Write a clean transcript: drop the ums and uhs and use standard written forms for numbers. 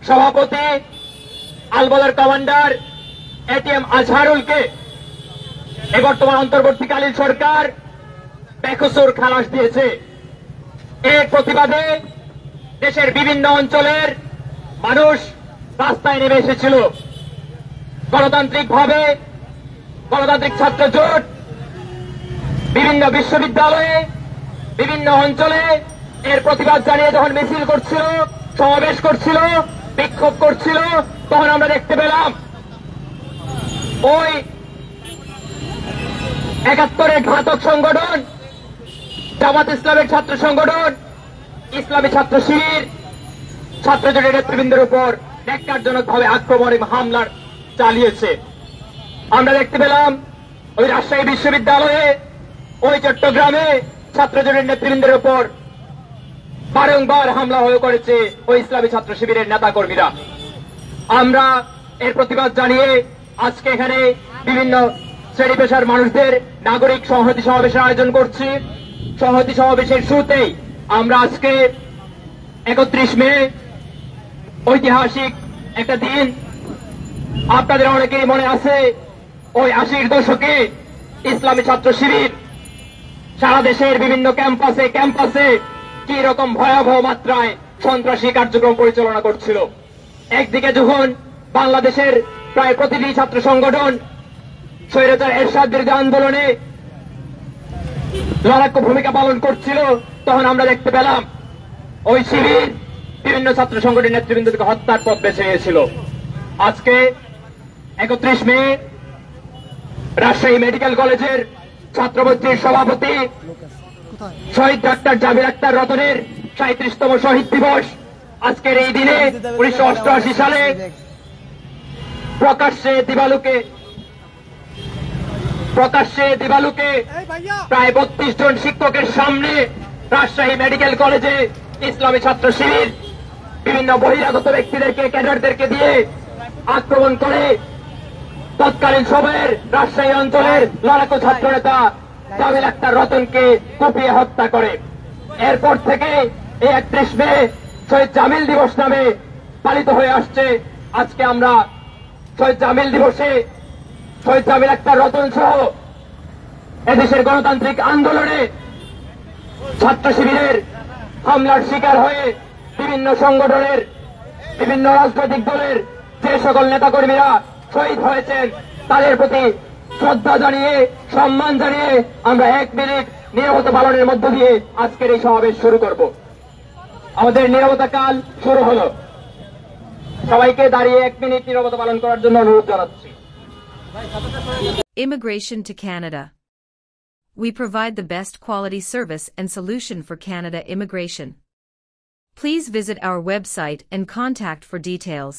সভাপতি Albadr commander ATM আজহারুলকে এই বর্তমান অন্তর্বর্তীকালীন সরকার বেকসুর খালাস দিয়েছে। এর প্রতিবাদে দেশের বিভিন্ন অঞ্চলের মানুষ রাস্তায় নেমে এসেছিল। গণতান্ত্রিকভাবে গণতান্ত্রিক ছাত্র জোট বিভিন্ন বিশ্ববিদ্যালয়ে বিভিন্ন অঞ্চলে এর প্রতিবাদ জানিয়ে যখন মিছিল করছিল, সমাবেশ করছিল, বিক্ষোভ করছিল, তখন আমরা দেখতে পেলাম ওই ৭১-এর ঘাতক সংগঠন জামাত ইসলামের ছাত্র সংগঠন, ইসলামী ছাত্র শিবির ছাত্র জোটের নেতৃবৃন্দের উপর ন্যাক্কারজনকভাবে আক্রমণ এবং হামলা চালিয়েছে। আমরা দেখতে পেলাম ওই রাজশাহী বিশ্ববিদ্যালয়ে, ওই চট্টগ্রামে ছাত্র জোটের নেতৃবৃন্দের উপর বারংবার হামলা হয়ে করেছে ওই ইসলামী ছাত্র শিবিরের নেতাকর্মীরা। আমরা এর প্রতিবাদ জানিয়ে আজকে এখানে বিভিন্ন শ্রেণী পেশার মানুষদের নাগরিক সংহতি সমাবেশের আয়োজন করছি। সংহতি সমাবেশের শুরুতেই আমরা আজকে ৩১ মে ঐতিহাসিক একটা দিন। আপনাদের অনেকেই মনে আছে ওই ৮০-র দশকে ইসলামী ছাত্র শিবির সারা দেশের বিভিন্ন ক্যাম্পাসে কি রকম ভয়াবহ মাত্রায় সন্ত্রাসী কার্যক্রম পরিচালনা করছিল। একদিকে যখন বাংলাদেশের প্রায় প্রতিটি ছাত্র সংগঠন স্বৈরাচার এরশাদ বিরোধী আন্দোলনে লড়াকু ভূমিকা পালন করছিল, তখন আমরা দেখতে পেলাম ওই শিবির বিভিন্ন ছাত্র সংগঠনের নেতৃবৃন্দকে হত্যার পথ বেছে নিয়েছিল। আজকে ৩১ মে রাজশাহী মেডিকেল কলেজের ছাত্রবৈত্রীর সভাপতি শহীদ ডাক্তার জাবির আক্তার রতনের ৩৭তম শহীদ দিবস। আজকের এই দিনে ১৯৮৮ সালে প্রকাশ্যে দিবালুকে প্রায় ৩২ জন শিক্ষকের সামনে রাজশাহী মেডিকেল কলেজে ইসলামী ছাত্র শিবির বিভিন্ন বহিরাগত ব্যক্তিদেরকে, ক্যাডারদেরকে দিয়ে আক্রমণ করে তৎকালীন সময়ের রাজশাহী অঞ্চলের লড়াকু ছাত্র নেতা জাবির আক্তার রতনকে কুপিয়ে হত্যা করে। এরপর থেকে এই ৩১ মে শহীদ জামিল দিবস নামে পালিত হয়ে আসছে। আজকে আমরা শহীদ জামিল দিবসে শহীদ জাবির আক্তার রতন সহ এদেশের গণতান্ত্রিক আন্দোলনে ছাত্র শিবিরের হামলার শিকার হয়ে বিভিন্ন সংগঠনের, বিভিন্ন রাজনৈতিক দলের যে সকল নেতাকর্মীরা শহীদ হয়েছেন তাদের প্রতি শ্রদ্ধা জানিয়ে, সম্মান জানিয়ে আমরা ১ মিনিট নীরবতা পালনের মধ্য দিয়ে আজকের এই সমাবেশ শুরু করব। আমাদের নীরবতা কাল শুরু হলো। সবাইকে দাঁড়িয়ে ১ মিনিট নীরবতা পালন করার জন্য অনুরোধ জানাচ্ছি। Immigration to Canada. We provide the best quality service and solution for Canada immigration. Please visit our website and contact for details.